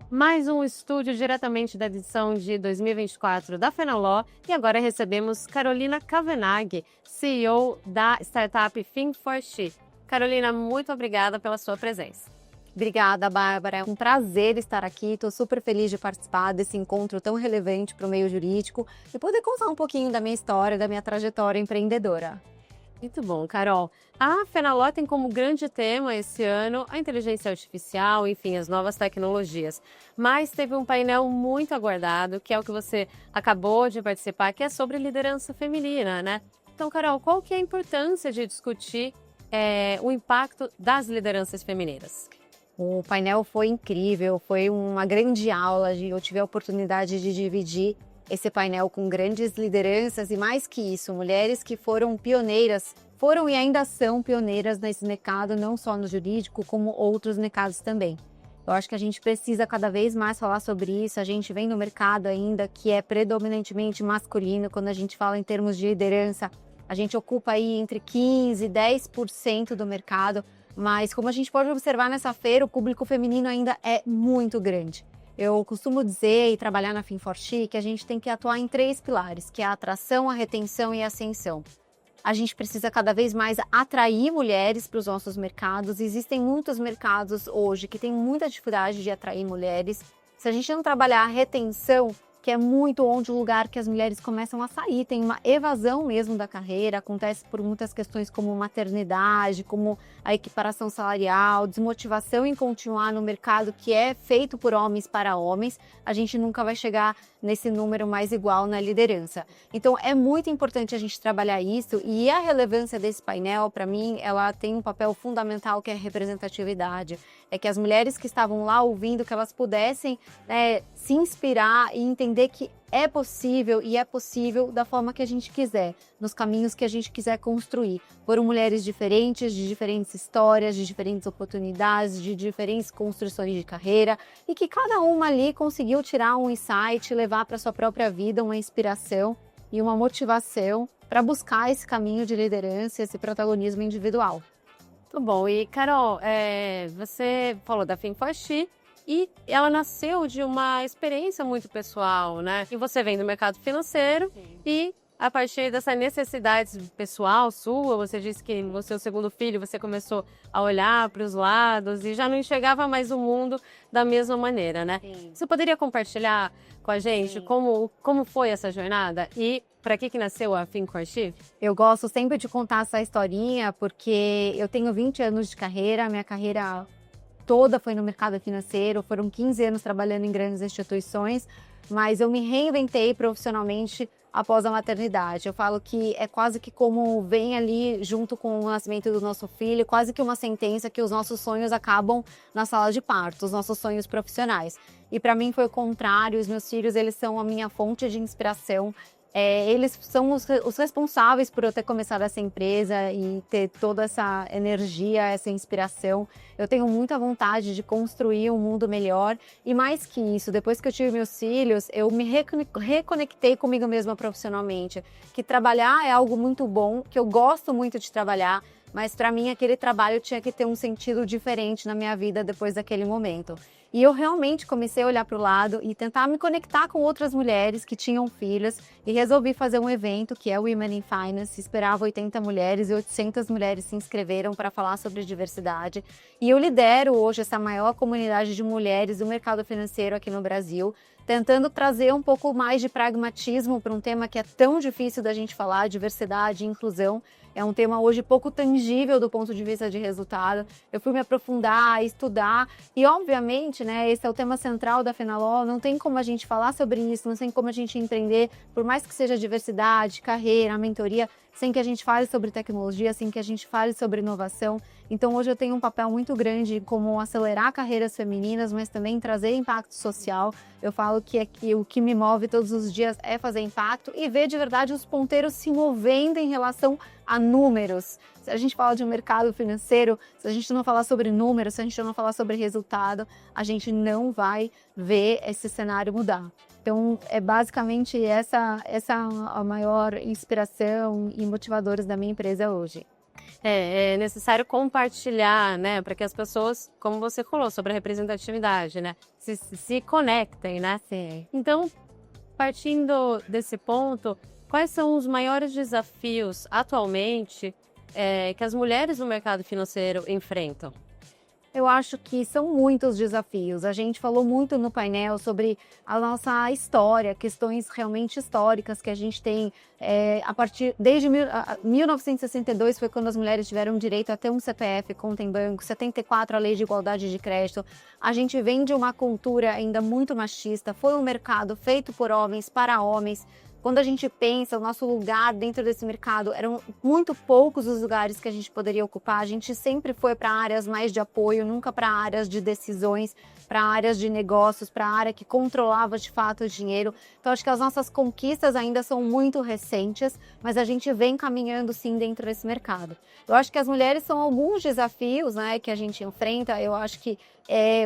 Mais um estúdio diretamente da edição de 2024 da Fenaló e agora recebemos Carolina Cavenaghi, CEO da startup Think4She. Carolina, muito obrigada pela sua presença. Obrigada, Bárbara. É um prazer estar aqui. Estou super feliz de participar desse encontro tão relevante para o meio jurídico e poder contar um pouquinho da minha história, da minha trajetória empreendedora. Muito bom, Carol. A Fenaló tem como grande tema esse ano a inteligência artificial, enfim, as novas tecnologias. Mas teve um painel muito aguardado, que é o que você acabou de participar, que é sobre liderança feminina, né? Então, Carol, qual que é a importância de discutir o impacto das lideranças femininas? O painel foi incrível, foi uma grande aula. Eu tive a oportunidade de dividir esse painel com grandes lideranças e, mais que isso, mulheres que foram pioneiras, foram e ainda são pioneiras nesse mercado, não só no jurídico, como outros mercados também. Eu acho que a gente precisa cada vez mais falar sobre isso. A gente vem no mercado ainda que é predominantemente masculino. Quando a gente fala em termos de liderança, a gente ocupa aí entre 15% e 10% do mercado. Mas como a gente pode observar nessa feira, o público feminino ainda é muito grande. Eu costumo dizer e trabalhar na Think4She que a gente tem que atuar em 3 pilares, que é a atração, a retenção e a ascensão. A gente precisa cada vez mais atrair mulheres para os nossos mercados. Existem muitos mercados hoje que têm muita dificuldade de atrair mulheres. Se a gente não trabalhar a retenção, que é muito onde o lugar que as mulheres começam a sair, tem uma evasão mesmo da carreira, acontece por muitas questões como maternidade, como a equiparação salarial, desmotivação em continuar no mercado que é feito por homens para homens, a gente nunca vai chegar nesse número mais igual na liderança. Então é muito importante a gente trabalhar isso, e a relevância desse painel, para mim, ela tem um papel fundamental, que é a representatividade. É que as mulheres que estavam lá ouvindo, que elas pudessem se inspirar e entender que é possível, e é possível da forma que a gente quiser, nos caminhos que a gente quiser construir. Foram mulheres diferentes, de diferentes histórias, de diferentes oportunidades, de diferentes construções de carreira, e que cada uma ali conseguiu tirar um insight, levar para sua própria vida uma inspiração e uma motivação para buscar esse caminho de liderança, esse protagonismo individual. Muito bom. E, Carol, você falou da Think4She e ela nasceu de uma experiência muito pessoal, né? E você vem do mercado financeiro. Sim. E a partir dessa necessidade pessoal sua, você disse que no seu segundo filho você começou a olhar para os lados e já não enxergava mais o mundo da mesma maneira, né? Sim. Você poderia compartilhar com a gente como foi essa jornada e para que nasceu a Think4She? Eu gosto sempre de contar essa historinha porque eu tenho 20 anos de carreira, minha carreira toda foi no mercado financeiro, foram 15 anos trabalhando em grandes instituições, mas eu me reinventei profissionalmente após a maternidade. Eu falo que é quase que como vem ali junto com o nascimento do nosso filho, quase que uma sentença que os nossos sonhos acabam na sala de parto, os nossos sonhos profissionais. E para mim foi o contrário, os meus filhos, eles são a minha fonte de inspiração. Eles são os responsáveis por eu ter começado essa empresa e ter toda essa energia, essa inspiração. Eu tenho muita vontade de construir um mundo melhor, e mais que isso, depois que eu tive meus filhos, eu me reconectei comigo mesma profissionalmente, que trabalhar é algo muito bom, que eu gosto muito de trabalhar, mas para mim aquele trabalho tinha que ter um sentido diferente na minha vida depois daquele momento. E eu realmente comecei a olhar para o lado e tentar me conectar com outras mulheres que tinham filhos, e resolvi fazer um evento que é o Women in Finance. Esperava 80 mulheres e 800 mulheres se inscreveram para falar sobre diversidade. E eu lidero hoje essa maior comunidade de mulheres do mercado financeiro aqui no Brasil, tentando trazer um pouco mais de pragmatismo para um tema que é tão difícil da gente falar, diversidade e inclusão. É um tema hoje pouco tangível do ponto de vista de resultado. Eu fui me aprofundar, estudar e, obviamente, né, esse é o tema central da Fenaló. Não tem como a gente falar sobre isso, não tem como a gente empreender, por mais que seja diversidade, carreira, mentoria, sem que a gente fale sobre tecnologia, sem que a gente fale sobre inovação. Então hoje eu tenho um papel muito grande como acelerar carreiras femininas, mas também trazer impacto social. Eu falo que o que me move todos os dias é fazer impacto e ver de verdade os ponteiros se movendo em relação a números. Se a gente fala de um mercado financeiro, se a gente não falar sobre números, se a gente não falar sobre resultado, a gente não vai ver esse cenário mudar. Então, é basicamente essa a maior inspiração e motivadores da minha empresa hoje. É necessário compartilhar, né, para que as pessoas, como você falou, sobre a representatividade, né, se conectem, né? Sim. Então, partindo desse ponto, quais são os maiores desafios atualmente que as mulheres no mercado financeiro enfrentam? Eu acho que são muitos desafios. A gente falou muito no painel sobre a nossa história, questões realmente históricas que a gente tem desde 1962 foi quando as mulheres tiveram direito a ter um CPF, conta em banco, 74 a lei de igualdade de crédito. A gente vem de uma cultura ainda muito machista, foi um mercado feito por homens para homens. Quando a gente pensa o nosso lugar dentro desse mercado, eram muito poucos os lugares que a gente poderia ocupar. A gente sempre foi para áreas mais de apoio, nunca para áreas de decisões, para áreas de negócios, para a área que controlava de fato o dinheiro. Então, acho que as nossas conquistas ainda são muito recentes, mas a gente vem caminhando sim dentro desse mercado. Eu acho que as mulheres são alguns desafios, né, que a gente enfrenta. Eu acho que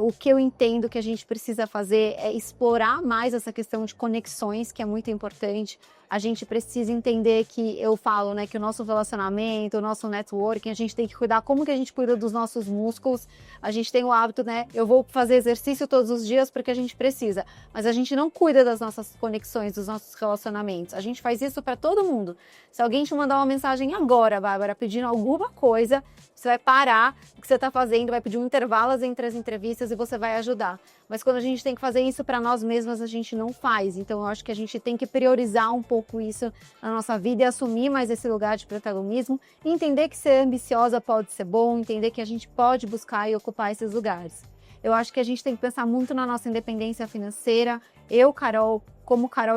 o que eu entendo que a gente precisa fazer é explorar mais essa questão de conexões, que é muito importante. A gente precisa entender que, eu falo, né, que o nosso relacionamento, o nosso networking, a gente tem que cuidar como que a gente cuida dos nossos músculos. A gente tem o hábito, né, eu vou fazer exercício todos os dias porque a gente precisa, mas a gente não cuida das nossas conexões, dos nossos relacionamentos. A gente faz isso para todo mundo. Se alguém te mandar uma mensagem agora, Bárbara, pedindo alguma coisa, você vai parar o que você está fazendo, vai pedir um intervalo entre as entrevistas e você vai ajudar. Mas quando a gente tem que fazer isso para nós mesmas, a gente não faz. Então, eu acho que a gente tem que priorizar um pouco isso na nossa vida e assumir mais esse lugar de protagonismo e entender que ser ambiciosa pode ser bom, entender que a gente pode buscar e ocupar esses lugares. Eu acho que a gente tem que pensar muito na nossa independência financeira. Eu, Carol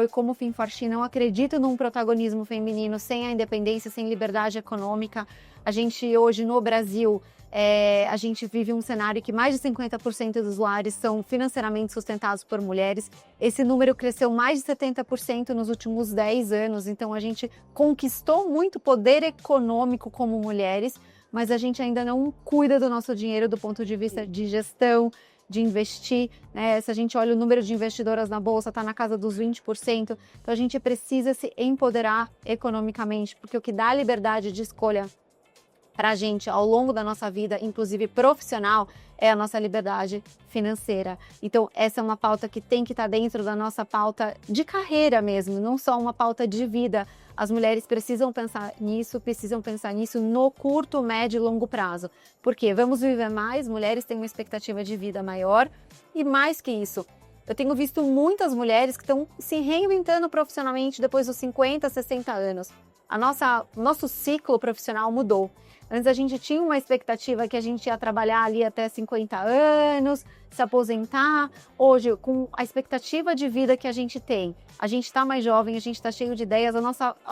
e como Finforti, não acredito num protagonismo feminino sem a independência, sem liberdade econômica. A gente hoje no Brasil, a gente vive um cenário que mais de 50% dos lares são financeiramente sustentados por mulheres. Esse número cresceu mais de 70% nos últimos 10 anos, então a gente conquistou muito poder econômico como mulheres, mas a gente ainda não cuida do nosso dinheiro do ponto de vista de gestão, de investir, né? Se a gente olha o número de investidoras na bolsa, está na casa dos 20%, então a gente precisa se empoderar economicamente, porque o que dá liberdade de escolha para a gente ao longo da nossa vida, inclusive profissional, é a nossa liberdade financeira. Então, essa é uma pauta que tem que estar dentro da nossa pauta de carreira mesmo, não só uma pauta de vida. As mulheres precisam pensar nisso no curto, médio e longo prazo. Porque vamos viver mais, mulheres têm uma expectativa de vida maior e mais que isso. Eu tenho visto muitas mulheres que estão se reinventando profissionalmente depois dos 50, 60 anos. Nosso ciclo profissional mudou. Antes a gente tinha uma expectativa que a gente ia trabalhar ali até 50 anos, se aposentar. Hoje, com a expectativa de vida que a gente tem, a gente está mais jovem, a gente está cheio de ideias, a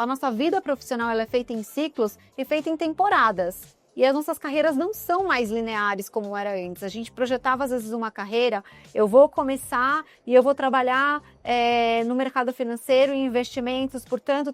nossa vida profissional ela é feita em ciclos e feita em temporadas. E as nossas carreiras não são mais lineares como era antes. A gente projetava às vezes uma carreira, eu vou começar e eu vou trabalhar no mercado financeiro e investimentos por tanto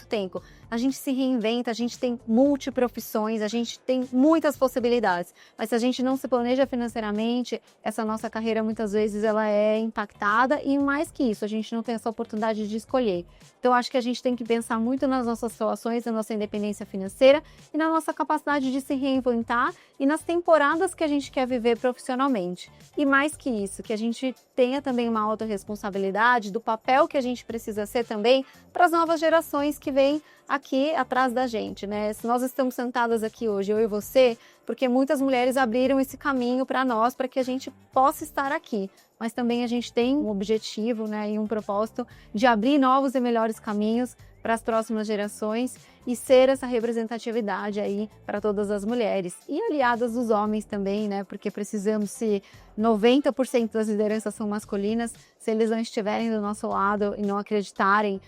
tempo. A gente se reinventa, a gente tem multiprofissões, a gente tem muitas possibilidades. Mas se a gente não se planeja financeiramente, essa nossa carreira muitas vezes ela é impactada e mais que isso, a gente não tem essa oportunidade de escolher. Então acho que a gente tem que pensar muito nas nossas relações, na nossa independência financeira e na nossa capacidade de se reinventar e nas temporadas que a gente quer viver profissionalmente. E mais que isso, que a gente tenha também uma autorresponsabilidade do papel que a gente precisa ser também para as novas gerações que vêm aqui atrás da gente, né? Se nós estamos sentadas aqui hoje, eu e você, porque muitas mulheres abriram esse caminho para nós, para que a gente possa estar aqui. Mas também a gente tem um objetivo, né, e um propósito de abrir novos e melhores caminhos para as próximas gerações e ser essa representatividade aí para todas as mulheres e aliadas dos homens também, né? Porque precisamos, se 90% das lideranças são masculinas, se eles não estiverem do nosso lado e não acreditarem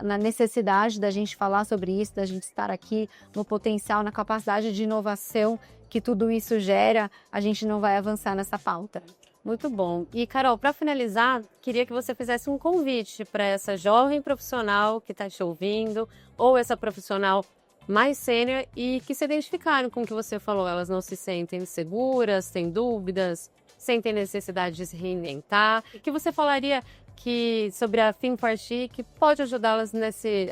na necessidade da gente falar sobre isso, da gente estar aqui, no potencial, na capacidade de inovação que tudo isso gera, a gente não vai avançar nessa pauta. Muito bom. E, Carol, para finalizar, queria que você fizesse um convite para essa jovem profissional que está te ouvindo, ou essa profissional mais sênior e que se identificaram com o que você falou. Elas não se sentem seguras, têm dúvidas, sentem necessidade de se reinventar. O que você falaria sobre a Finforti que pode ajudá-las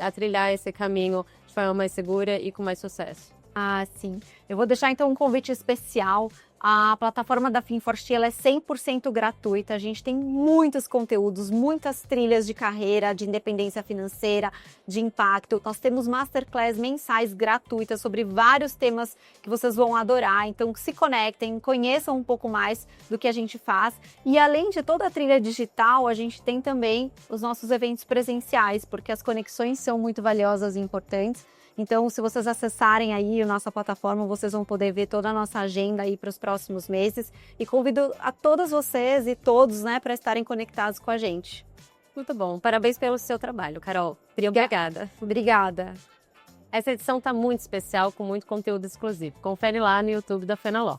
a trilhar esse caminho de forma mais segura e com mais sucesso? Ah, sim. Eu vou deixar então um convite especial. A plataforma da Fin4She, ela é 100% gratuita. A gente tem muitos conteúdos, muitas trilhas de carreira, de independência financeira, de impacto. Nós temos masterclass mensais gratuitas sobre vários temas que vocês vão adorar. Então, se conectem, conheçam um pouco mais do que a gente faz. E além de toda a trilha digital, a gente tem também os nossos eventos presenciais, porque as conexões são muito valiosas e importantes. Então, se vocês acessarem aí a nossa plataforma, vocês vão poder ver toda a nossa agenda aí para os próximos meses. E convido a todas vocês e todos, né, para estarem conectados com a gente. Muito bom. Parabéns pelo seu trabalho, Carol. Obrigada. Obrigada. Essa edição está muito especial, com muito conteúdo exclusivo. Confere lá no YouTube da Fenaló.